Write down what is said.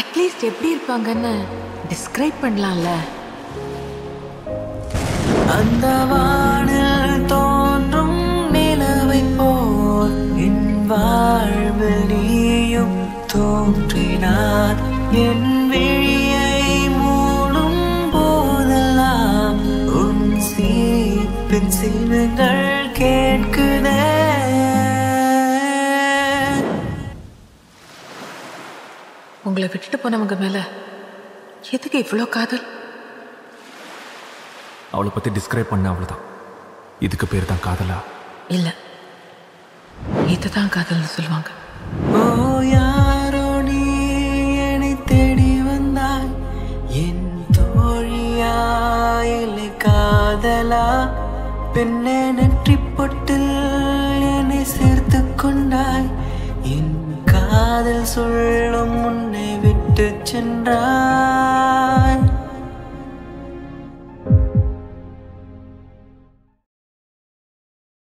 At least எப்படி இருப்பாங்கன்னு describe பண்ணலாம்ல. அந்த வானில் தோன்றும் நிலவை போல் என் வாழ்வில் நீயும் தோன்றினார். என் விழியை மூடும் போதெல்லாம் உன் சீப்பின் சின்னங்கள் கேட்குதே. உங்களை விட்டுட்டு போனவங்க மேல எதுக்கு இவ்வளோ காதல்? அவளை பத்தி டிஸ்கிரைப் பண்ண அவ்வளவுதான். இதுக்கு பேர் தான் காதலா? இல்ல, இதுதான் காதல்னு சொல்லுவாங்க. ஓ யாரோ நீ என்னை தேடி வந்தாய், என் தோழியா இல்லை காதலா? பெண்ணே நெற்றி பொட்டில் என்னை சேர்த்து கொண்டாய், என் காதல் சொல்லும் முன்னே விட்டு சென்றாய்.